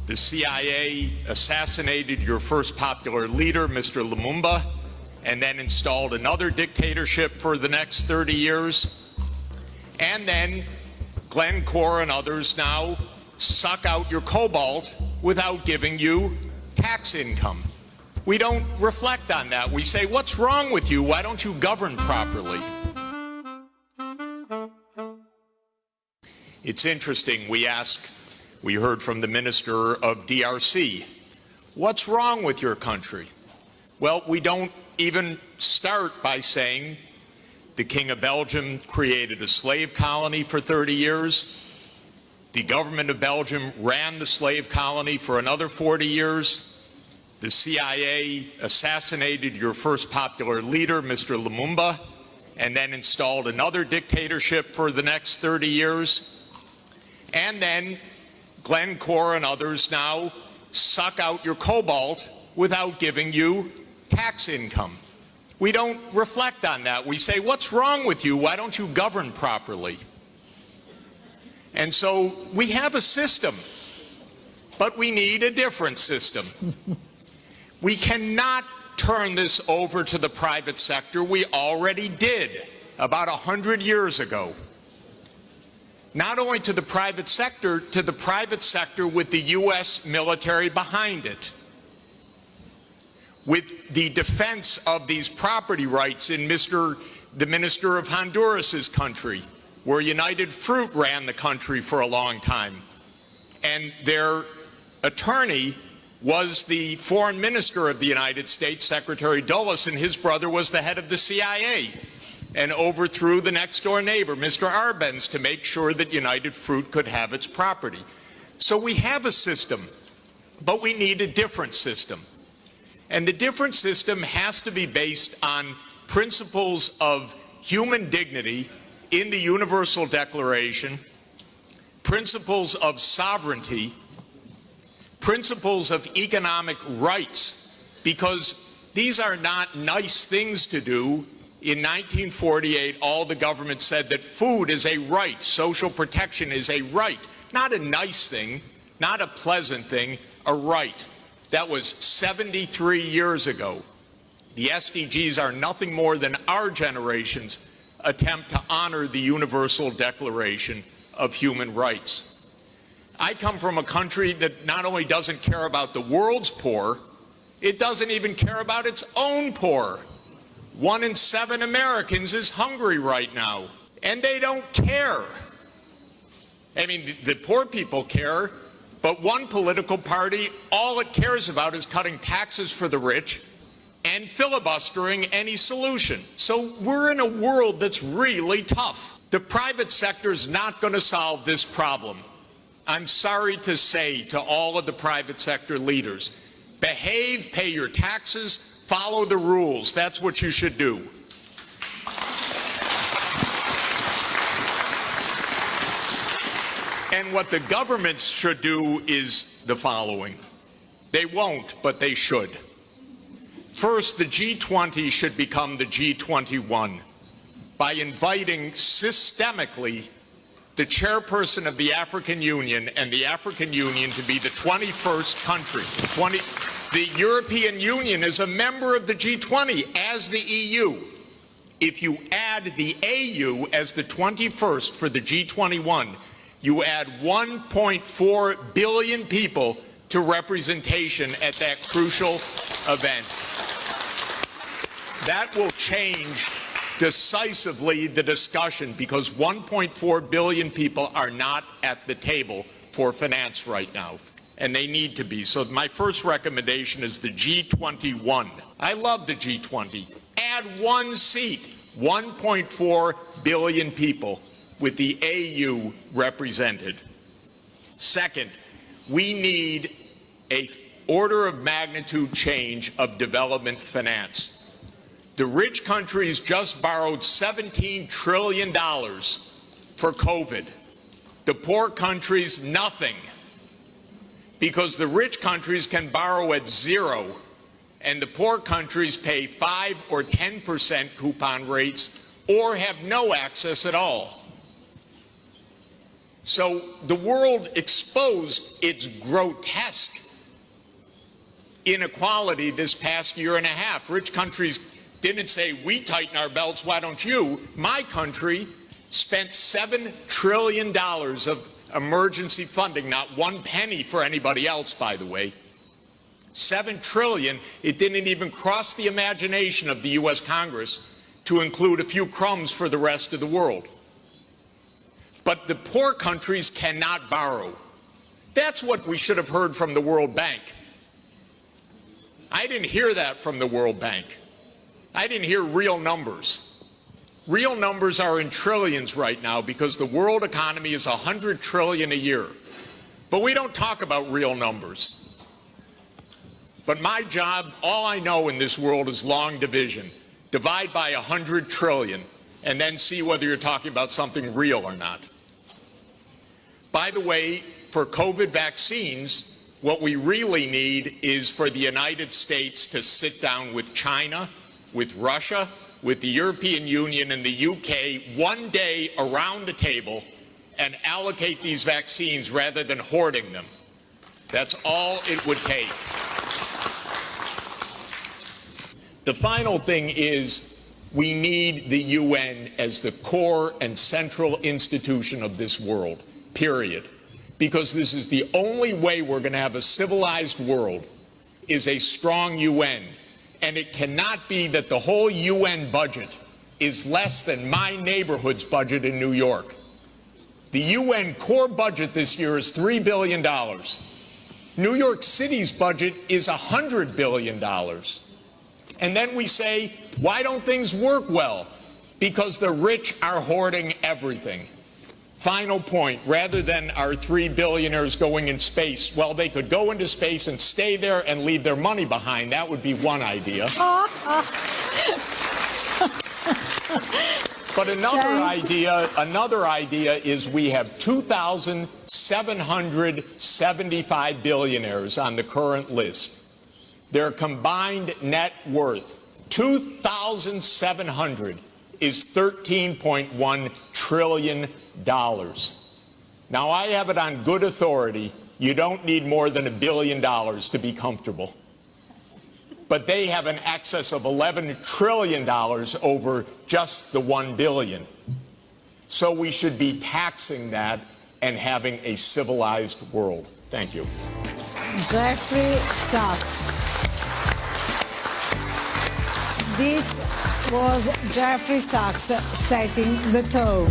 The CIA assassinated your first popular leader, Mr. Lumumba, and then installed another dictatorship for the next 30 years. And then Glencore and others now suck out your cobalt without giving you tax income. We don't reflect on that. We say, what's wrong with you? Why don't you govern properly? It's interesting, we heard from the Minister of DRC, what's wrong with your country? Well, we don't even start by saying the King of Belgium created a slave colony for 30 years. The government of Belgium ran the slave colony for another 40 years. The CIA assassinated your first popular leader, Mr. Lumumba, and then installed another dictatorship for the next 30 years. And then Glencore and others now suck out your cobalt without giving you tax income. We don't reflect on that. We say, what's wrong with you? Why don't you govern properly? And so we have a system, but we need a different system. We cannot turn this over to the private sector. We already did about 100 years ago. Not only to the private sector with the U.S. military behind it, with the defense of these property rights in the Minister of Honduras's country, where United Fruit ran the country for a long time. And their attorney was the foreign minister of the United States, Secretary Dulles, and his brother was the head of the CIA and overthrew the next door neighbor, Mr. Arbenz, to make sure that United Fruit could have its property. So we have a system, but we need a different system. And the different system has to be based on principles of human dignity in the Universal Declaration, principles of sovereignty, principles of economic rights, because these are not nice things to do. In 1948, all the government said that food is a right, social protection is a right, not a nice thing, not a pleasant thing, a right. That was 73 years ago. The SDGs are nothing more than our generation's attempt to honor the Universal Declaration of Human Rights. I come from a country that not only doesn't care about the world's poor, it doesn't even care about its own poor. 1 in 7 Americans is hungry right now, and they don't care. I mean, the poor people care, but one political party, all it cares about is cutting taxes for the rich and filibustering any solution. So we're in a world that's really tough. The private sector is not going to solve this problem. I'm sorry to say to all of the private sector leaders, behave, pay your taxes, follow the rules. That's what you should do. And what the governments should do is the following. They won't, but they should. First, the G20 should become the G21 by inviting systemically the chairperson of the African Union and the African Union to be the 21st country. The European Union is a member of the G20 as the EU. If you add the AU as the 21st for the G21, you add 1.4 billion people to representation at that crucial event. That will change decisively the discussion, because 1.4 billion people are not at the table for finance right now, and they need to be. So my first recommendation is the G21. I love the G20. Add one seat, 1.4 billion people with the AU represented. Second, we need an order of magnitude change of development finance. The rich countries just borrowed $17 trillion for COVID. The poor countries, nothing. Because the rich countries can borrow at 0, and the poor countries pay 5 or 10% coupon rates or have no access at all. So the world exposed its grotesque inequality this past year and a half. Rich countries didn't say, we tighten our belts, why don't you? My country spent $7 trillion of emergency funding, not one penny for anybody else, by the way. $7 trillion, it didn't even cross the imagination of the U.S. Congress to include a few crumbs for the rest of the world. But the poor countries cannot borrow. That's what we should have heard from the World Bank. I didn't hear that from the World Bank. I didn't hear real numbers. Real numbers are in trillions right now because the world economy is $100 trillion a year. But we don't talk about real numbers. But my job, all I know in this world is long division. Divide by 100 trillion and then see whether you're talking about something real or not. By the way, for COVID vaccines, what we really need is for the United States to sit down with China, with Russia, with the European Union and the UK one day around the table and allocate these vaccines rather than hoarding them. That's all it would take. The final thing is we need the UN as the core and central institution of this world, period. Because this is the only way we're going to have a civilized world is a strong UN. And it cannot be that the whole UN budget is less than my neighborhood's budget in New York. The UN core budget this year is $3 billion. New York City's budget is $100 billion. And then we say, why don't things work well? Because the rich are hoarding everything. Final point, rather than our 3 billionaires going in space, well, they could go into space and stay there and leave their money behind. That would be one idea. But another idea is we have 2,775 billionaires on the current list. Their combined net worth, 2,700, is $13.1 trillion. Now, I have it on good authority, you don't need more than $1 billion to be comfortable. But they have an excess of $11 trillion over just the $1 billion. So we should be taxing that and having a civilized world. Thank you. Jeffrey Sachs. This was Jeffrey Sachs setting the tone.